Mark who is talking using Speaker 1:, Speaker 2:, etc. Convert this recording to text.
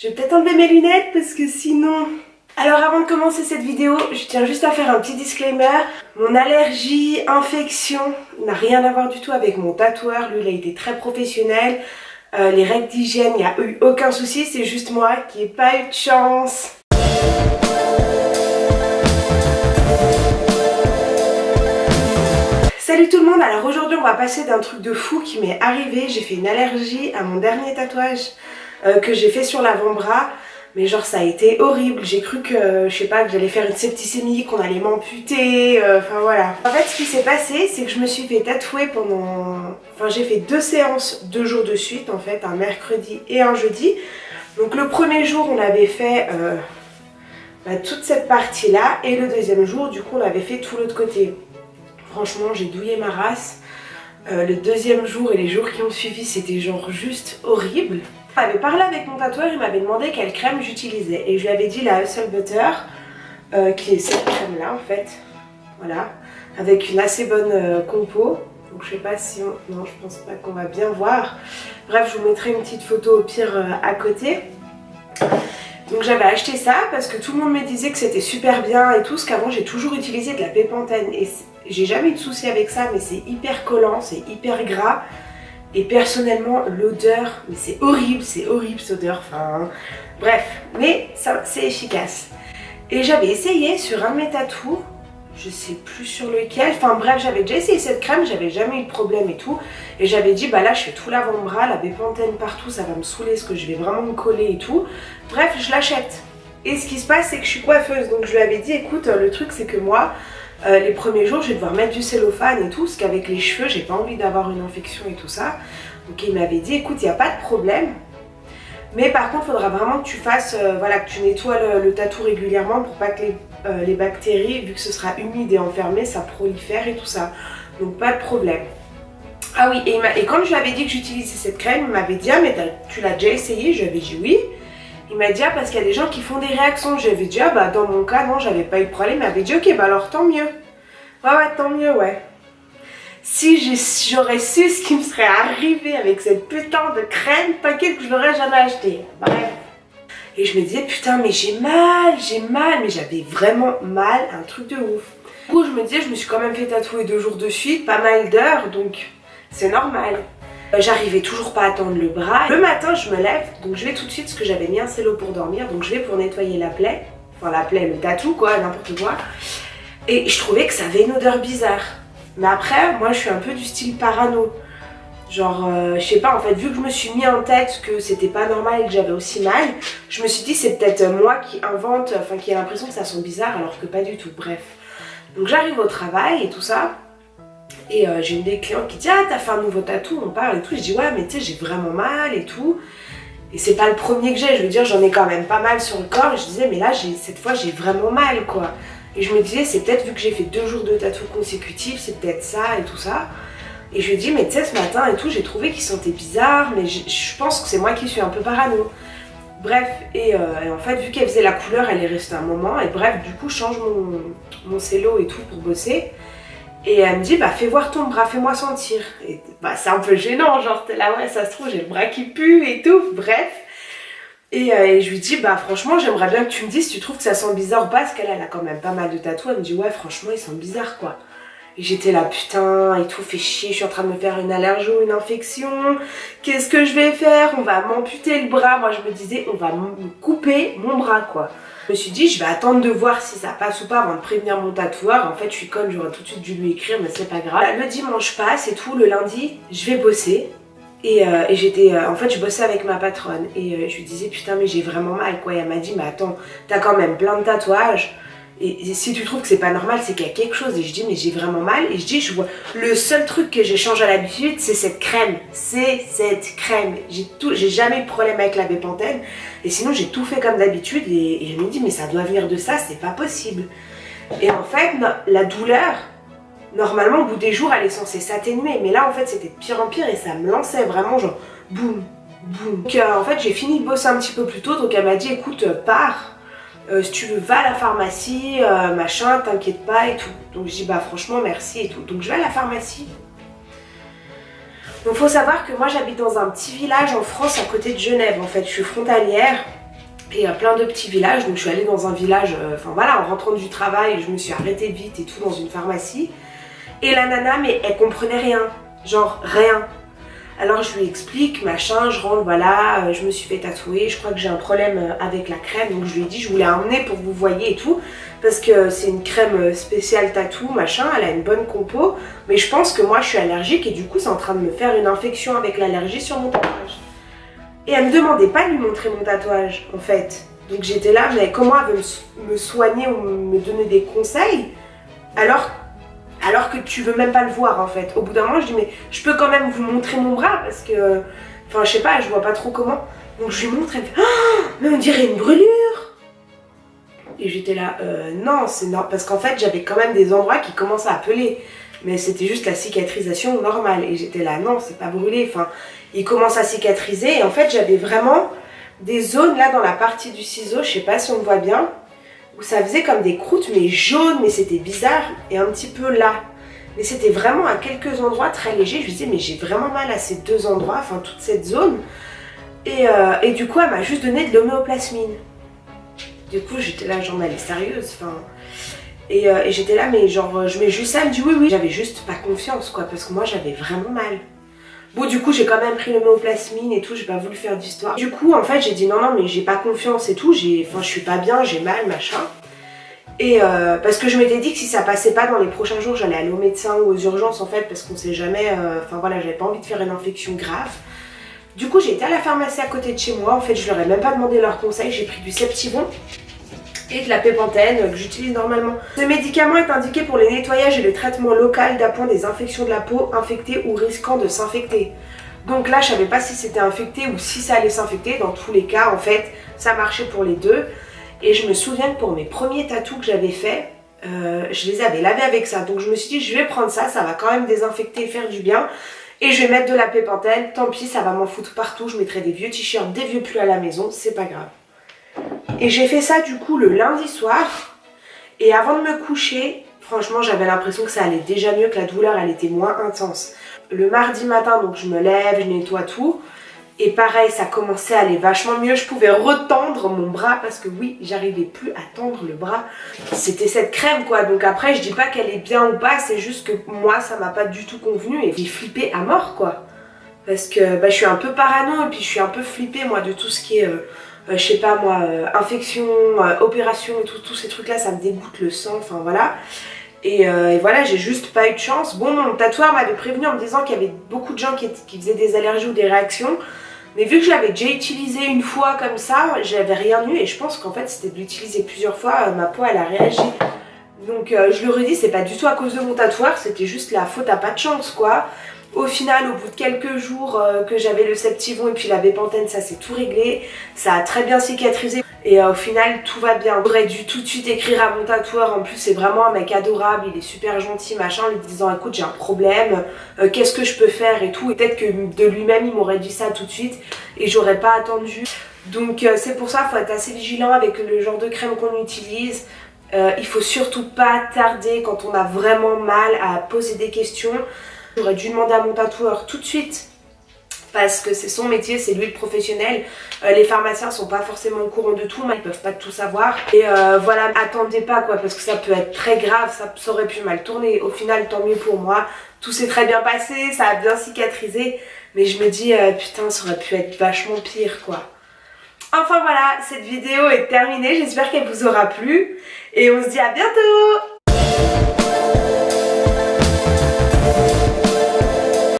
Speaker 1: Je vais peut-être enlever mes lunettes parce que sinon... Alors avant de commencer cette vidéo, je tiens juste à faire un petit disclaimer. Mon allergie, infection n'a rien à voir du tout avec mon tatoueur. Lui, il a été très professionnel. Les règles d'hygiène, il n'y a eu aucun souci. C'est juste moi qui n'ai pas eu de chance. Salut tout le monde, alors aujourd'hui on va passer d'un truc de fou qui m'est arrivé. J'ai fait une allergie à mon dernier tatouage que j'ai fait sur l'avant-bras. Mais genre ça a été horrible, j'ai cru que, je sais pas, que j'allais faire une septicémie, qu'on allait m'amputer, enfin voilà. En fait ce qui s'est passé, c'est que je me suis fait tatouer pendant... Enfin j'ai fait 2 séances, 2 jours de suite en fait, un mercredi et un jeudi. Donc le premier jour on avait fait toute cette partie là, et le deuxième jour du coup on avait fait tout l'autre côté. Franchement j'ai douillé ma race. Le deuxième jour et les jours qui ont suivi c'était genre juste horrible. J'avais parlé avec mon tatoueur, il m'avait demandé quelle crème j'utilisais et je lui avais dit la Hustle Butter qui est cette crème là en fait, voilà, avec une assez bonne compo. Donc je sais pas si on... non je pense pas qu'on va bien voir. Bref je vous mettrai une petite photo au pire à côté. Donc j'avais acheté ça parce que tout le monde me disait que c'était super bien et tout, parce qu'avant j'ai toujours utilisé de la Bepanthen et j'ai jamais eu de souci avec ça, mais c'est hyper collant, c'est hyper gras. Et personnellement, l'odeur, mais c'est horrible cette odeur, enfin... Bref, mais c'est efficace. Et j'avais essayé sur un de mes tatous, je sais plus sur lequel, enfin bref, j'avais déjà essayé cette crème, j'avais jamais eu de problème et tout. Et j'avais dit, bah là je fais tout l'avant-bras, la Bepanthen partout, ça va me saouler, parce que je vais vraiment me coller et tout. Bref, je l'achète. Et ce qui se passe, c'est que je suis coiffeuse, donc je lui avais dit, écoute, le truc c'est que moi... les premiers jours je vais devoir mettre du cellophane et tout, parce qu'avec les cheveux j'ai pas envie d'avoir une infection et tout ça. Donc il m'avait dit écoute il n'y a pas de problème, mais par contre il faudra vraiment que tu fasses, voilà, que tu nettoies le tatou régulièrement pour pas que les bactéries, vu que ce sera humide et enfermé, ça prolifère et tout ça. Donc pas de problème. Ah oui, et quand je lui avais dit que j'utilisais cette crème, il m'avait dit ah mais tu l'as déjà essayé? Je lui avais dit oui. Il m'a dit ah parce qu'il y a des gens qui font des réactions. J'avais dit ah bah dans mon cas non, j'avais pas eu de problème. Il m'avait dit ok bah alors tant mieux. Ouais tant mieux ouais. Si j'aurais su ce qui me serait arrivé avec cette putain de crème, t'inquiète que je l'aurais jamais acheté. Bref. Et je me disais putain mais j'ai mal, mais j'avais vraiment mal, un truc de ouf. Du coup je me disais je me suis quand même fait tatouer 2 jours de suite, pas mal d'heures, donc c'est normal. J'arrivais toujours pas à tendre le bras. Le matin je me lève, donc je vais tout de suite parce que j'avais mis un cello pour dormir, donc je vais pour nettoyer la plaie, enfin la plaie, le tatou quoi, n'importe quoi. Et je trouvais que ça avait une odeur bizarre. Mais après, moi je suis un peu du style parano. Genre, je sais pas en fait, vu que je me suis mis en tête que c'était pas normal et que j'avais aussi mal, je me suis dit c'est peut-être moi qui invente, enfin qui a l'impression que ça sent bizarre alors que pas du tout, bref. Donc j'arrive au travail et tout ça. Et j'ai une des clientes qui dit ah t'as fait un nouveau tatou, on parle et tout. Je dis ouais mais tu sais j'ai vraiment mal et tout. Et c'est pas le premier que j'ai, je veux dire j'en ai quand même pas mal sur le corps. Et je disais mais là cette fois j'ai vraiment mal quoi. Et je me disais c'est peut-être vu que j'ai fait 2 jours de tatou consécutifs, c'est peut-être ça et tout ça. Et je lui dis mais tu sais ce matin et tout j'ai trouvé qu'il sentait bizarre, mais je pense que c'est moi qui suis un peu parano. Bref, et en fait vu qu'elle faisait la couleur elle est restée un moment. Et bref du coup je change mon cello et tout pour bosser. Et elle me dit bah fais voir ton bras, fais-moi sentir. Et bah c'est un peu gênant, genre t'es là ouais ça se trouve j'ai le bras qui pue et tout, bref. Et je lui dis bah franchement j'aimerais bien que tu me dises si tu trouves que ça sent bizarre ou pas, parce qu'elle a quand même pas mal de tatous. Elle me dit ouais franchement ils sentent bizarre quoi. Et j'étais là putain et tout, fait chier, je suis en train de me faire une allergie ou une infection, qu'est-ce que je vais faire? On va m'amputer le bras. Moi je me disais on va me couper mon bras quoi. Je me suis dit je vais attendre de voir si ça passe ou pas avant de prévenir mon tatoueur. En fait je suis conne, j'aurais tout de suite dû lui écrire mais c'est pas grave. Le dimanche passe et tout, le lundi je vais bosser. Et j'étais, en fait je bossais avec ma patronne et je lui disais putain mais j'ai vraiment mal quoi. Et elle m'a dit mais attends t'as quand même plein de tatouages et si tu trouves que c'est pas normal c'est qu'il y a quelque chose. Et je dis mais j'ai vraiment mal. Et je dis je vois le seul truc que j'ai changé à l'habitude c'est cette crème, j'ai jamais eu de problème avec la Bepanthen et sinon j'ai tout fait comme d'habitude. Et je me dis mais ça doit venir de ça, c'est pas possible. Et en fait la douleur normalement au bout des jours elle est censée s'atténuer, mais là en fait c'était de pire en pire et ça me lançait vraiment genre boum boum. Donc en fait j'ai fini de bosser un petit peu plus tôt, donc elle m'a dit écoute pars, si tu veux va à la pharmacie, machin, t'inquiète pas et tout. Donc je dis bah franchement merci et tout. Donc je vais à la pharmacie. Donc faut savoir que moi j'habite dans un petit village en France à côté de Genève en fait, je suis frontalière. Et il y a plein de petits villages, donc je suis allée dans un village, enfin voilà, en rentrant du travail, je me suis arrêtée vite et tout dans une pharmacie. Et la nana, mais elle comprenait rien, genre rien. Alors je lui explique, machin, je rentre, voilà, je me suis fait tatouer, je crois que j'ai un problème avec la crème, donc je lui ai dit, je voulais emmener pour que vous voyez et tout, parce que c'est une crème spéciale tatou, machin, elle a une bonne compo, mais je pense que moi je suis allergique et du coup c'est en train de me faire une infection avec l'allergie sur mon tatouage. Et elle me demandait pas de lui montrer mon tatouage, en fait. Donc j'étais là, mais comment elle veut me soigner ou me donner des conseils alors que tu veux même pas le voir en fait. Au bout d'un moment, je dis mais je peux quand même vous montrer mon bras parce que, enfin je sais pas, je vois pas trop comment. Donc je lui montre, elle me fait oh, mais on dirait une brûlure. Et j'étais là, non, c'est non, parce qu'en fait j'avais quand même des endroits qui commencent à appeler. Mais c'était juste la cicatrisation normale. Et j'étais là, non, c'est pas brûlé. Enfin, il commence à cicatriser. Et en fait, j'avais vraiment des zones là dans la partie du ciseau, je sais pas si on le voit bien, où ça faisait comme des croûtes, mais jaunes, mais c'était bizarre. Et un petit peu là. Mais c'était vraiment à quelques endroits très légers. Je me disais, mais j'ai vraiment mal à ces deux endroits, enfin toute cette zone. Et du coup, elle m'a juste donné de l'homéoplasmine. Du coup, j'étais là, genre, mais elle est sérieuse, enfin... Et j'étais là, mais genre, je mets juste ça, elle me dit oui, oui. J'avais juste pas confiance, quoi, parce que moi, j'avais vraiment mal. Bon, du coup, j'ai quand même pris l'homéoplasmine et tout, j'ai pas voulu faire d'histoire. Du coup, en fait, j'ai dit non, non, mais j'ai pas confiance et tout, enfin, je suis pas bien, j'ai mal, machin. Et parce que je m'étais dit que si ça passait pas dans les prochains jours, j'allais aller au médecin ou aux urgences, en fait, parce qu'on sait jamais, enfin voilà, j'avais pas envie de faire une infection grave. Du coup, j'ai été à la pharmacie à côté de chez moi, en fait, je leur ai même pas demandé leurs conseils, j'ai pris du Septivon et de la pépantène que j'utilise normalement. Ce médicament est indiqué pour les nettoyages et le traitement local d'appoint des infections de la peau infectées ou risquant de s'infecter. Donc là, je savais pas si c'était infecté ou si ça allait s'infecter. Dans tous les cas, en fait, ça marchait pour les deux. Et je me souviens que pour mes premiers tatous que j'avais fait, je les avais lavés avec ça. Donc je me suis dit, je vais prendre ça, ça va quand même désinfecter et faire du bien. Et je vais mettre de la pépantène, tant pis, ça va m'en foutre partout. Je mettrai des vieux t-shirts, des vieux pulls à la maison, c'est pas grave. Et j'ai fait ça du coup le lundi soir. Et avant de me coucher, franchement j'avais l'impression que ça allait déjà mieux, que la douleur elle était moins intense. Le mardi matin, donc je me lève, je nettoie tout. Et pareil, ça commençait à aller vachement mieux. Je pouvais retendre mon bras parce que oui, j'arrivais plus à tendre le bras. C'était cette crème quoi. Donc après, je dis pas qu'elle est bien ou pas, c'est juste que moi ça m'a pas du tout convenu et j'ai flippé à mort quoi. Parce que bah, je suis un peu parano et puis je suis un peu flippée moi de tout ce qui est... je sais pas moi, infection, opération et tous ces trucs là, ça me dégoûte le sang, enfin voilà. Et voilà, j'ai juste pas eu de chance. Bon, mon tatoueur m'avait prévenu en me disant qu'il y avait beaucoup de gens qui faisaient des allergies ou des réactions. Mais vu que je l'avais déjà utilisé une fois comme ça, j'avais rien eu. Et je pense qu'en fait, c'était de l'utiliser plusieurs fois, ma peau elle a réagi. Donc je le redis, c'est pas du tout à cause de mon tatoueur, c'était juste la faute à pas de chance quoi. Au final, au bout de quelques jours que j'avais le Septivon et puis la bépantène, ça s'est tout réglé. Ça a très bien cicatrisé et au final, tout va bien. J'aurais dû tout de suite écrire à mon tatoueur. En plus, c'est vraiment un mec adorable, il est super gentil, machin, en lui disant écoute, j'ai un problème, qu'est-ce que je peux faire et tout. Et peut-être que de lui-même, il m'aurait dit ça tout de suite et j'aurais pas attendu. Donc c'est pour ça qu'il faut être assez vigilant avec le genre de crème qu'on utilise. Il faut surtout pas tarder quand on a vraiment mal à poser des questions. J'aurais dû demander à mon tatoueur tout de suite parce que c'est son métier, c'est lui le professionnel. Les pharmaciens sont pas forcément au courant de tout, mais ils peuvent pas tout savoir. Et voilà, attendez pas quoi, parce que ça peut être très grave, ça aurait pu mal tourner. Au final, tant mieux pour moi. Tout s'est très bien passé, ça a bien cicatrisé. Mais je me dis, putain, ça aurait pu être vachement pire quoi. Enfin voilà, cette vidéo est terminée, j'espère qu'elle vous aura plu. Et on se dit à bientôt!